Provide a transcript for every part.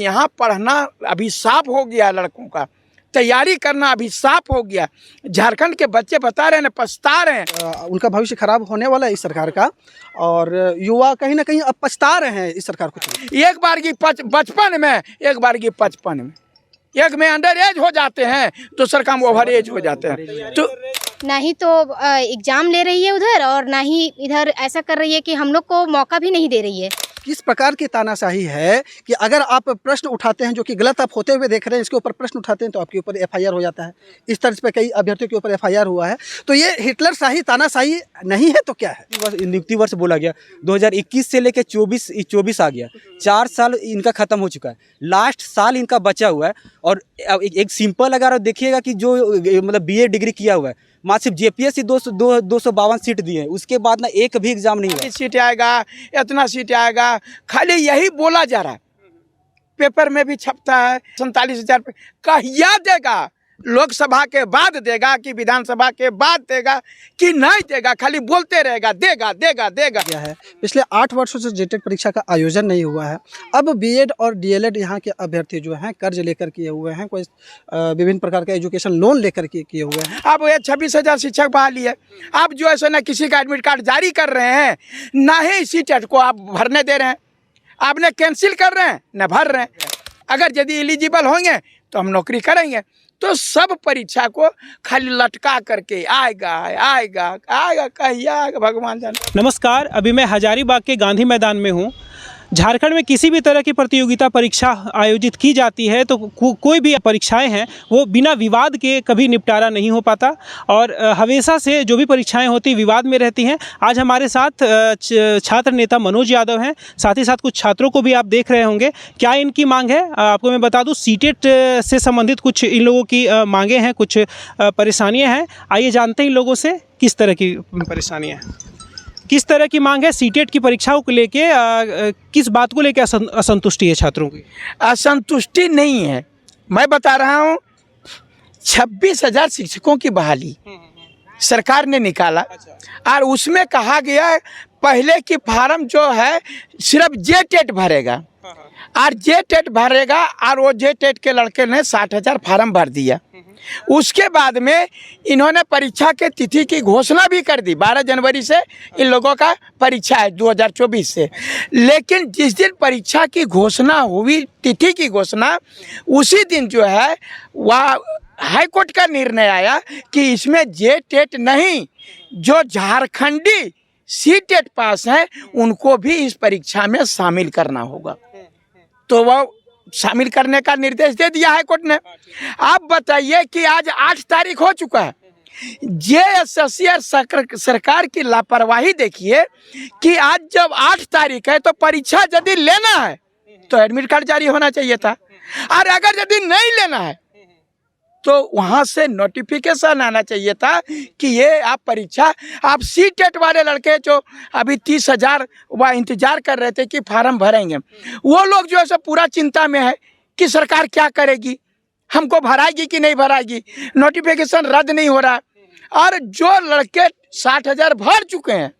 यहाँ पढ़ना अभी साफ हो गया, लड़कों का तैयारी करना अभी साफ हो गया। झारखंड के बच्चे बता रहे हैं, पछता रहे हैं। उनका भविष्य खराब होने वाला है इस सरकार का, और युवा कहीं ना कहीं अब पछता रहे हैं इस सरकार को। एक बार की बचपन में, एक बार की 55 में, एक में अंडर एज हो जाते हैं, दूसर काम ओवर एज हो जाते हैं। तो ना ही तो एग्जाम ले रही है उधर, और ना ही इधर ऐसा कर रही है कि हम लोग को मौका भी नहीं दे रही है। किस प्रकार की तानाशाही है कि अगर आप प्रश्न उठाते हैं जो कि गलत आप होते हुए देख रहे हैं, इसके ऊपर प्रश्न उठाते हैं तो आपके ऊपर एफआईआर हो जाता है। इस तरह पे कई अभ्यर्थियों के ऊपर एफआईआर हुआ है। तो ये हिटलर शाही तानाशाही नहीं है तो क्या है? नियुक्ति वर्ष बोला गया 2021 से लेकर 24 आ गया, 4 साल इनका खत्म हो चुका है, लास्ट साल इनका बचा हुआ है। और एक सिंपल अगर आप देखिएगा कि जो मतलब बीए डिग्री किया हुआ है, मात्र सिर्फ जेपीएससी 252 सीट दिए हैं, उसके बाद ना एक भी एग्जाम नहीं हुआ। सीट आएगा, इतना सीट आएगा, खाली यही बोला जा रहा है। पेपर में भी छपता है 47,000 पे। कहिया देगा? लोकसभा के बाद देगा कि विधानसभा के बाद देगा कि नहीं देगा? खाली बोलते रहेगा देगा देगा देगा। क्या है, पिछले 8 वर्षों से जेटेट परीक्षा का आयोजन नहीं हुआ है। अब बीएड और डीएलएड यहाँ के अभ्यर्थी जो हैं कर्ज लेकर किए हुए हैं, कोई विभिन्न प्रकार का एजुकेशन लोन लेकर के किए हुए हैं। अब ये 26,000 शिक्षक बहाली है। आप जो है ना किसी का एडमिट कार्ड जारी कर रहे हैं, ना ही सीटेट को आप भरने दे रहे हैं, आपने कैंसिल कर रहे हैं, न भर रहे हैं। अगर यदि एलिजिबल होंगे तो हम नौकरी करेंगे। तो सब परीक्षा को खाली लटका करके आएगा आएगा आएगा, कहिया आएगा भगवान जाने। नमस्कार, अभी मैं हजारीबाग के गांधी मैदान में हूँ। झारखंड में किसी भी तरह की प्रतियोगिता परीक्षा आयोजित की जाती है तो कोई भी परीक्षाएं हैं वो बिना विवाद के कभी निपटारा नहीं हो पाता, और हमेशा से जो भी परीक्षाएं होती विवाद में रहती हैं। आज हमारे साथ छात्र नेता मनोज यादव हैं, साथ ही साथ कुछ छात्रों को भी आप देख रहे होंगे। क्या इनकी मांग है आपको मैं बता दूं, सीटेट से संबंधित कुछ इन लोगों की मांगें हैं, कुछ परेशानियाँ हैं। आइए जानते हैं इन लोगों से किस तरह की परेशानियाँ हैं, किस तरह की मांग है। सीटेट की परीक्षाओं को लेके किस बात को लेके असंतुष्टि है छात्रों की? असंतुष्टि नहीं है, मैं बता रहा हूँ 26,000 शिक्षकों की बहाली सरकार ने निकाला, और उसमें कहा गया पहले की फार्म जो है सिर्फ जेटेट भरेगा, और जेटेट भरेगा, और वो जेटेट के लड़के ने 60,000 फार्म भर दिया। उसके बाद में इन्होंने परीक्षा के तिथि की घोषणा भी कर दी, 12 जनवरी से इन लोगों का परीक्षा है 2024 से। लेकिन जिस दिन परीक्षा की घोषणा हुई, तिथि की घोषणा, उसी दिन जो है वह हाईकोर्ट का निर्णय आया कि इसमें जेटेट नहीं, जो झारखंडी सीटेट पास हैं उनको भी इस परीक्षा में शामिल करना होगा। तो वह शामिल करने का निर्देश दे दिया है कोर्ट ने। आप बताइए कि आज 8 तारीख हो चुका है। जेएसएससी और सरकार की लापरवाही देखिए कि आज जब 8 तारीख है तो परीक्षा यदि लेना है तो एडमिट कार्ड जारी होना चाहिए था, और अगर यदि नहीं लेना है तो वहाँ से नोटिफिकेशन आना चाहिए था कि ये आप परीक्षा, आप सीटेट वाले लड़के जो अभी 30,000 वह इंतजार कर रहे थे कि फार्म भरेंगे, वो लोग जो है सो पूरा चिंता में है कि सरकार क्या करेगी, हमको भराएगी कि नहीं भराएगी, नोटिफिकेशन रद्द नहीं हो रहा। और जो लड़के 60,000 भर चुके हैं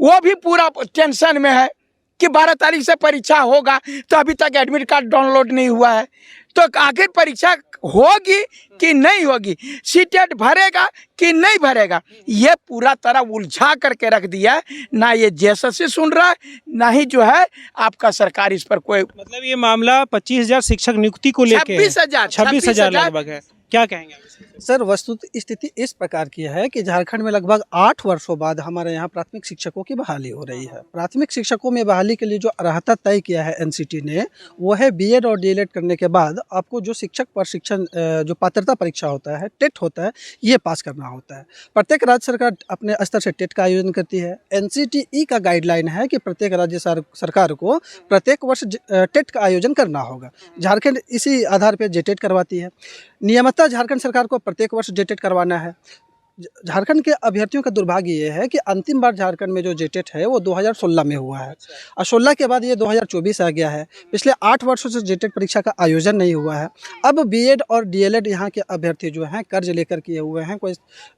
वो भी पूरा टेंशन में है कि 12 तारीख से परीक्षा होगा, तो अभी तक एडमिट कार्ड डाउनलोड नहीं हुआ है, तो आखिर परीक्षा होगी कि नहीं होगी, सीटेट भरेगा कि नहीं भरेगा, ये पूरा तरह उलझा करके रख दिया। ना ये जेएसएससी सुन रहा है, ना ही जो है आपका सरकार इस पर कोई, मतलब ये मामला 25,000 शिक्षक नियुक्ति को लेके 26,000 लगभग है। क्या कहेंगे सर, वस्तुत स्थिति इस प्रकार की है कि झारखंड में लगभग 8 वर्षों बाद हमारे यहाँ प्राथमिक शिक्षकों की बहाली हो रही है। प्राथमिक शिक्षकों में बहाली के लिए जो अर्हता तय किया है एनसीटी ने, वो है बीएड और डीएलएड करने के बाद आपको जो शिक्षक प्रशिक्षण जो पात्रता परीक्षा होता है, टेट होता है, ये पास करना होता है। प्रत्येक राज्य सरकार अपने स्तर से टेट का आयोजन करती है। एनसीटीई का गाइडलाइन है कि प्रत्येक राज्य सरकार को प्रत्येक वर्ष टेट का आयोजन करना होगा। झारखंड इसी आधार पर जेटेट करवाती है। नियमितता झारखंड सरकार को प्रत्येक वर्ष जेटेट करवाना है। झारखंड के अभ्यर्थियों का दुर्भाग्य ये है कि अंतिम बार झारखंड में जो जेटेट है वो 2016 में हुआ है और 16 के बाद ये 2024 आ गया है। पिछले 8 वर्षों से जेटेट परीक्षा का आयोजन नहीं हुआ है। अब बीएड और डीएलएड यहाँ के अभ्यर्थी जो हैं कर्ज लेकर किए हुए हैं, कोई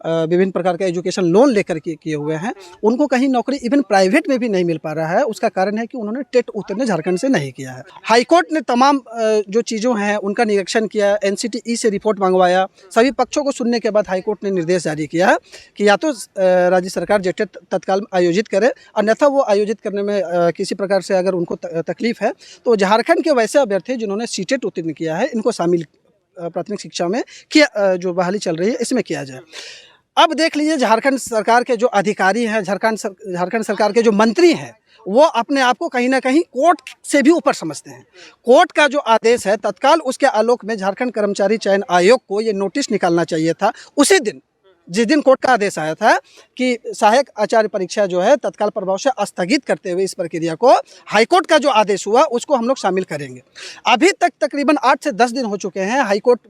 विभिन्न प्रकार का एजुकेशन लोन लेकर के किए हुए हैं, उनको कहीं नौकरी इवन प्राइवेट में भी नहीं मिल पा रहा है। उसका कारण है कि उन्होंने टेट उत्तीर्ण झारखंड से नहीं किया है। हाईकोर्ट ने तमाम जो चीज़ों हैं उनका निरीक्षण किया, एनसीटीई से रिपोर्ट मंगवाया। सभी पक्षों को सुनने के बाद हाईकोर्ट ने निर्देश जारी किया है कि या तो राज्य सरकार जेटेट तत्काल आयोजित करे, अन्यथा वो आयोजित करने में किसी प्रकार से अगर उनको तकलीफ है तो झारखंड के वैसे अभ्यर्थी जिन्होंने सीटेट उत्तीर्ण किया है इनको शामिल प्राथमिक शिक्षा में किया, जो बहाली चल रही है इसमें किया जाए। अब देख लीजिए झारखंड सरकार के जो अधिकारी हैं, झारखंड सरकार के जो मंत्री हैं, वो अपने आप को कहीं ना कहीं कोर्ट से भी ऊपर समझते हैं। कोर्ट का जो आदेश है तत्काल उसके आलोक में झारखंड कर्मचारी चयन आयोग को ये नोटिस निकालना चाहिए था उसी दिन, जिस दिन कोर्ट का आदेश आया था कि सहायक आचार्य परीक्षा जो है तत्काल प्रभाव से स्थगित करते हुए इस प्रक्रिया को, हाईकोर्ट का जो आदेश हुआ उसको हम लोग शामिल करेंगे। अभी तक तकरीबन 8 से 10 दिन हो चुके हैं हाईकोर्ट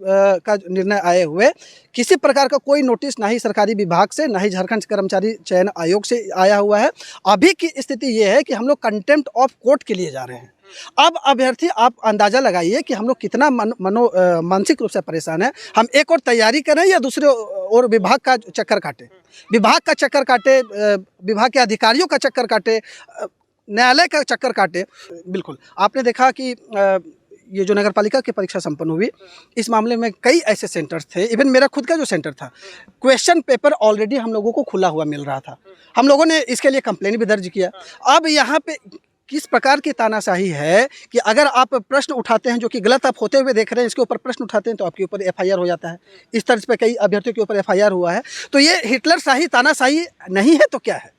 का निर्णय आए हुए, किसी प्रकार का कोई नोटिस ना ही सरकारी विभाग से ना ही झारखंड कर्मचारी चयन आयोग से आया हुआ है। अभी की स्थिति ये है कि हम लोग कंटेम्प्ट ऑफ कोर्ट के लिए जा रहे हैं। अब अभ्यर्थी आप अंदाजा लगाइए कि हम लोग कितना मानसिक रूप से परेशान है। हम एक और तैयारी करें या दूसरे और विभाग का चक्कर काटे, विभाग का चक्कर काटे, विभाग के अधिकारियों का चक्कर काटे, न्यायालय का चक्कर काटे। बिल्कुल आपने देखा कि ये जो नगर पालिका की परीक्षा संपन्न हुई, इस मामले में कई ऐसे सेंटर्स थे, इवन मेरा खुद का जो सेंटर था, क्वेश्चन पेपर ऑलरेडी हम लोगों को खुला हुआ मिल रहा था। हम लोगों ने इसके लिए कंप्लेन भी दर्ज किया। अब यहाँ पे किस प्रकार की तानाशाही है कि अगर आप प्रश्न उठाते हैं जो कि गलत आप होते हुए देख रहे हैं, इसके ऊपर प्रश्न उठाते हैं तो आपके ऊपर एफआईआर हो जाता है। इस तर्ज पे कई अभ्यर्थियों के ऊपर एफआईआर हुआ है। तो ये हिटलर शाही तानाशाही नहीं है तो क्या है?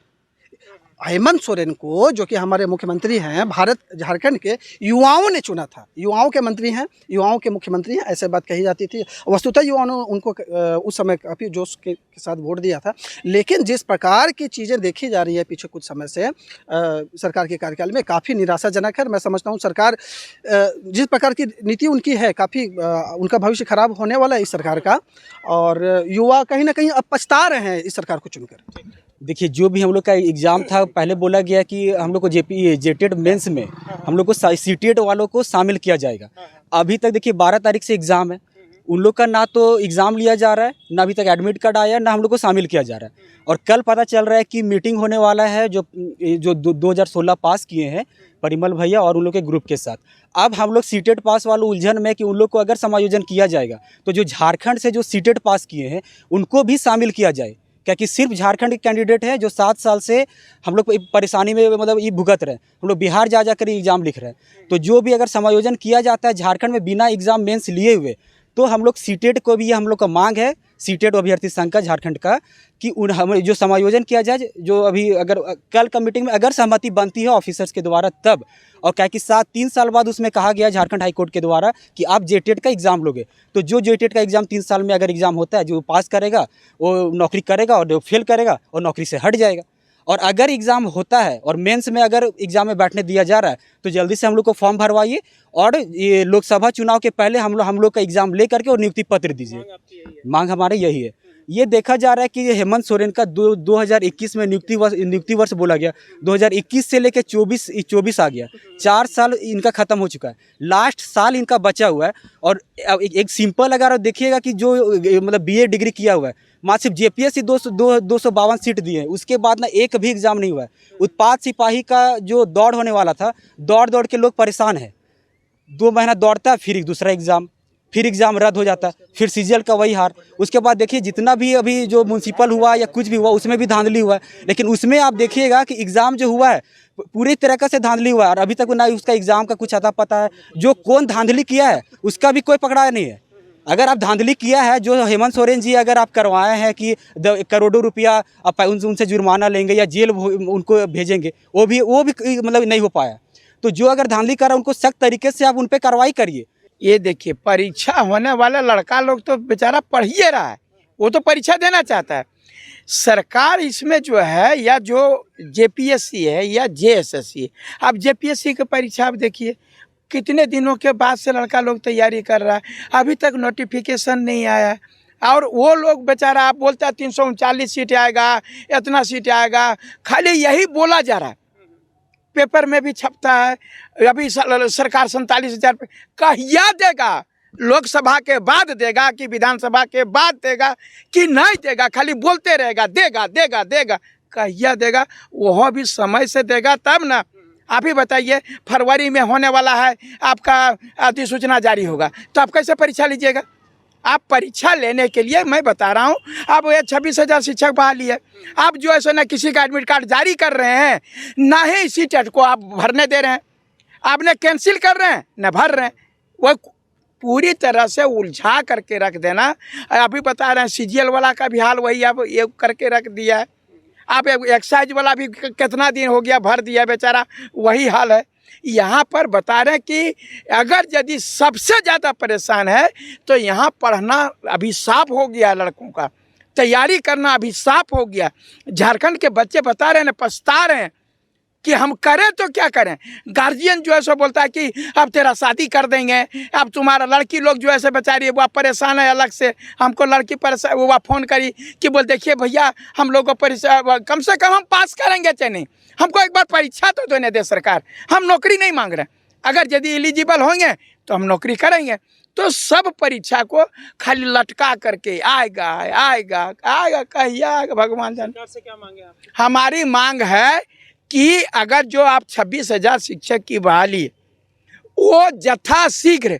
हेमंत सोरेन को, जो कि हमारे मुख्यमंत्री हैं, भारत झारखंड के युवाओं ने चुना था। युवाओं के मंत्री हैं, युवाओं के मुख्यमंत्री हैं, ऐसे बात कही जाती थी। वस्तुतः युवाओं ने उनको उस समय काफ़ी जोश के साथ वोट दिया था। लेकिन जिस प्रकार की चीज़ें देखी जा रही है पीछे कुछ समय से सरकार के कार्यकाल में, काफ़ी निराशाजनक है। मैं समझता हूँ सरकार जिस प्रकार की नीति उनकी है, काफ़ी उनका भविष्य खराब होने वाला है इस सरकार का, और युवा कहीं ना कहीं अब पछता रहे हैं इस सरकार को चुनकर। देखिए, जो भी हम लोग का एग्ज़ाम था, पहले बोला गया कि हम लोग को जेटेट मेंस में हम लोग को सीटेट वालों को शामिल किया जाएगा। अभी तक देखिए 12 तारीख से एग्ज़ाम है, उन लोग का ना तो एग्ज़ाम लिया जा रहा है, ना अभी तक एडमिट कार्ड आया, ना हम लोग को शामिल किया जा रहा है। और कल पता चल रहा है कि मीटिंग होने वाला है जो 2016 पास किए हैं परिमल भैया और उन लोग के ग्रुप के साथ। अब हम लोग सीटेट पास वालों उलझन में कि उन लोग को अगर समायोजन किया जाएगा तो जो झारखंड से जो सीटेट पास किए हैं उनको भी शामिल किया जाए, क्या कि सिर्फ झारखंड के कैंडिडेट हैं जो 7 साल से हम लोग परेशानी में मतलब ये भुगत रहे हैं। हम लोग बिहार जा कर एग्ज़ाम लिख रहे हैं। तो जो भी अगर समायोजन किया जाता है झारखंड में बिना एग्ज़ाम मेंस लिए हुए, तो हम लोग सीटेट को भी, ये हम लोग का मांग है सीटेट अभ्यर्थी संघ का झारखंड का, कि हम जो समायोजन किया जाए, जो अभी अगर कल का मीटिंग में अगर सहमति बनती है ऑफिसर्स के द्वारा तब, और क्या कि 3 साल बाद उसमें कहा गया झारखंड हाईकोर्ट के द्वारा कि आप जेटेट का एग्ज़ाम लोगे, तो जो जेटेट का एग्ज़ाम 3 साल में अगर एग्ज़ाम होता है, जो पास करेगा वो नौकरी करेगा और जो फेल करेगा और नौकरी से हट जाएगा। और अगर एग्ज़ाम होता है और मेंस में अगर एग्ज़ाम में बैठने दिया जा रहा है तो जल्दी से हम लोग को फॉर्म भरवाइए और ये लोकसभा चुनाव के पहले हम लोग का एग्ज़ाम ले करके और नियुक्ति पत्र दीजिए। मांग हमारे यही है। ये देखा जा रहा है कि हेमंत सोरेन का 2021 में नियुक्ति वर्ष बोला गया, 2021 से लेकर 24 आ गया, 4 साल इनका ख़त्म हो चुका है, लास्ट साल इनका बचा हुआ है। और एक सिंपल अगर देखिएगा कि जो मतलब बीए डिग्री किया हुआ है, मात्र सिर्फ जेपीएससी 252 सीट दिए हैं, उसके बाद ना एक भी एग्ज़ाम नहीं हुआ है। उत्पाद सिपाही का जो दौड़ होने वाला था, दौड़ के लोग परेशान हैं। 2 महीना दौड़ता है, फिर दूसरा एग्ज़ाम, फिर एग्ज़ाम रद्द हो जाता है, फिर सीजीएल का वही हार। उसके बाद देखिए जितना भी अभी जो म्यूनसिपल हुआ या कुछ भी हुआ उसमें भी धांधली हुआ है, लेकिन उसमें आप देखिएगा कि एग्ज़ाम जो हुआ है पूरी तरीके से धांधली हुआ है और अभी तक ना उसका एग्ज़ाम का कुछ अता पता है। जो कौन धांधली किया है उसका भी कोई पकड़ा नहीं है। अगर आप धांधली किया है, जो हेमंत सोरेन जी अगर आप करवाए हैं कि करोड़ों रुपया आप उनसे जुर्माना लेंगे या जेल उनको भेजेंगे, वो भी मतलब नहीं हो पाया। तो जो अगर धांधली कर रहा है उनको सख्त तरीके से आप उन पर कार्रवाई करिए। ये देखिए, परीक्षा होने वाला लड़का लोग तो बेचारा पढ़ ही रहा है, वो तो परीक्षा देना चाहता है। सरकार इसमें जो है, या जो जेपीएससी है या जेएसएससी है, अब जेपीएससी की परीक्षा आप देखिए कितने दिनों के बाद से लड़का लोग तैयारी कर रहा है, अभी तक नोटिफिकेशन नहीं आया है। और वो लोग बेचारा आप बोलता है 339 सीट आएगा, इतना सीट आएगा, खाली यही बोला जा रहा है। पेपर में भी छपता है। अभी सरकार 47,000 कहिया देगा? लोकसभा के बाद देगा कि विधानसभा के बाद देगा कि नहीं देगा? खाली बोलते रहेगा देगा देगा देगा, कहिया देगा? वह भी समय से देगा तब ना। आप ही बताइए, फरवरी में होने वाला है आपका अधिसूचना जारी होगा, तो आप कैसे परीक्षा लीजिएगा? आप परीक्षा लेने के लिए मैं बता रहा हूँ, आप ये 26,000 शिक्षक बहाली है, आप जो है ना किसी का एडमिट कार्ड जारी कर रहे हैं, ना ही इसी टेट को आप भरने दे रहे हैं, आपने कैंसिल कर रहे हैं न भर रहे हैं। वो पूरी तरह से उलझा करके रख देना। अभी बता रहे हैं CGL वाला का भी हाल वही अब ये करके रख दिया है। आप एक्साइज वाला भी कितना दिन हो गया भर दिया बेचारा, वही हाल है। यहाँ पर बता रहे हैं कि अगर यदि सबसे ज़्यादा परेशान है तो यहाँ पढ़ना अभी साफ हो गया, लड़कों का तैयारी करना अभी साफ हो गया। झारखंड के बच्चे बता रहे हैं, पछता रहे हैं कि हम करें तो क्या करें। गार्जियन जो है सो बोलता है कि अब तेरा शादी कर देंगे, अब तुम्हारा लड़की लोग जो है सो बेचारी है वो परेशान है अलग से। हमको लड़की परेशान, वो फ़ोन करी कि बोल देखिए भैया हम लोग को परीक्षा कम से कम हम पास करेंगे चाहे नहीं, हमको एक बार परीक्षा तो देने दे सरकार, हम नौकरी नहीं मांग रहे, अगर यदि एलिजिबल होंगे तो हम नौकरी करेंगे। तो सब परीक्षा को खाली लटका करके आएगा आएगा आएगा, कहिया आएगा भगवान जाने। सरकार से क्या मांगे आप? हमारी मांग है कि अगर जो आप 26,000 शिक्षक की बहाली वो यथाशीघ्र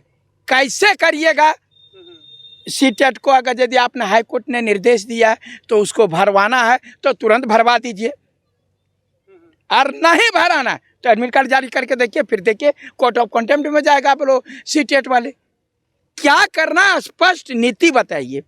कैसे करिएगा। सीटेट को अगर यदि आपने हाई कोर्ट ने निर्देश दिया है तो उसको भरवाना है तो तुरंत भरवा दीजिए, और नहीं भराना है तो एडमिट कार्ड जारी करके देखिए, फिर देखिए कोर्ट ऑफ कंटेम्प्ट में जाएगा आप लोग सीटेट वाले। क्या करना, स्पष्ट नीति बताइए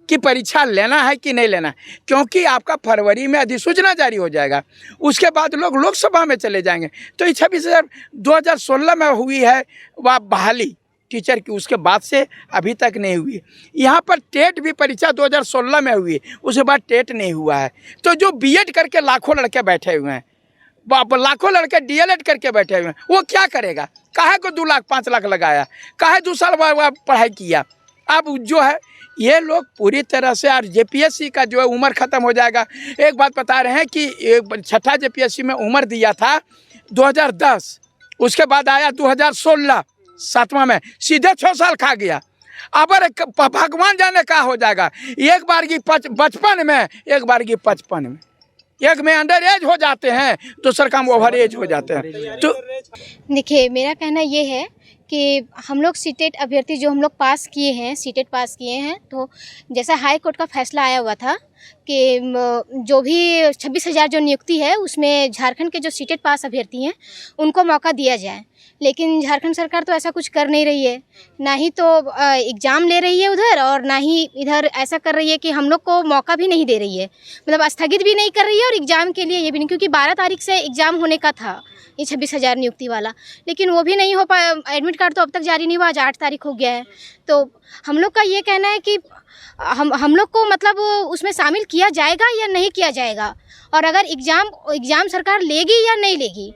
कि परीक्षा लेना है कि नहीं लेना है, क्योंकि आपका फरवरी में अधिसूचना जारी हो जाएगा, उसके बाद लोग लोकसभा में चले जाएंगे। तो ये 26,000 2016 में हुई है वह बहाली टीचर की, उसके बाद से अभी तक नहीं हुई। यहाँ पर टेट भी परीक्षा 2016 में हुई, उसके बाद टेट नहीं हुआ है। तो जो बीएड करके लाखों लड़के बैठे हुए हैं, लाखों लड़के डीएलएड करके बैठे हुए हैं, वो क्या करेगा? काहे को 2 लाख 5 लाख लगाया, काहे 2 साल पढ़ाई किया? अब जो है ये लोग पूरी तरह से, और जेपीएससी का जो है उम्र ख़त्म हो जाएगा। एक बात बता रहे हैं कि छठा जेपीएससी में उम्र दिया था 2010, उसके बाद आया 2016 7वां में, सीधे 6 साल खा गया। अब भगवान जाने का हो जाएगा, एक बार की 55 में, एक बार की 55 में, एक में अंडर एज हो जाते हैं, दूसरा काम ओवर एज हो जाते हैं। तो देखिए मेरा कहना ये है कि हम लोग सीटेट अभ्यर्थी जो हम लोग पास किए हैं, सीटेट पास किए हैं, तो जैसा हाई कोर्ट का फैसला आया हुआ था कि जो भी 26,000 जो नियुक्ति है उसमें झारखंड के जो सीटेट पास अभ्यर्थी हैं उनको मौका दिया जाए, लेकिन झारखंड सरकार तो ऐसा कुछ कर नहीं रही है। ना ही तो एग्ज़ाम ले रही है उधर, और ना ही इधर ऐसा कर रही है कि हम लोग को मौका भी नहीं दे रही है, मतलब स्थगित भी नहीं कर रही है और एग्ज़ाम के लिए ये भी नहीं, क्योंकि 12 तारीख से एग्ज़ाम होने का था ये 26,000 नियुक्ति वाला, लेकिन वो भी नहीं हो पाया। एडमिट कार्ड तो अब तक जारी नहीं हुआ, आज 8 तारीख हो गया है। तो हम लोग का ये कहना है कि हम लोग को मतलब उसमें शामिल किया जाएगा या नहीं किया जाएगा, और अगर एग्ज़ाम सरकार लेगी या नहीं लेगी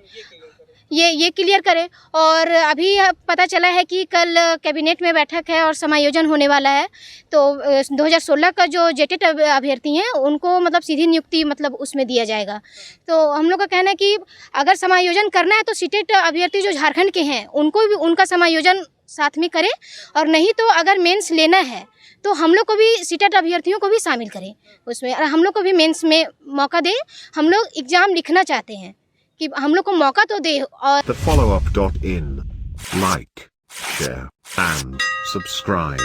ये क्लियर करे। और अभी पता चला है कि कल कैबिनेट में बैठक है और समायोजन होने वाला है, तो 2016 का जो जेटेट अभ्यर्थी हैं उनको मतलब सीधी नियुक्ति मतलब उसमें दिया जाएगा। तो हम लोग का कहना है कि अगर समायोजन करना है तो सीटेट अभ्यर्थी जो झारखंड के हैं उनको भी उनका समायोजन साथ में करें, और नहीं तो अगर मेंस लेना है तो हम लोग को भी सीटेट अभ्यर्थियों को भी शामिल करें उसमें, और हम लोग को भी मेंस में मौका दें। हम लोग एग्ज़ाम लिखना चाहते हैं कि हम लोग को मौका तो दे। और The follow-up.in. Like, share, and subscribe.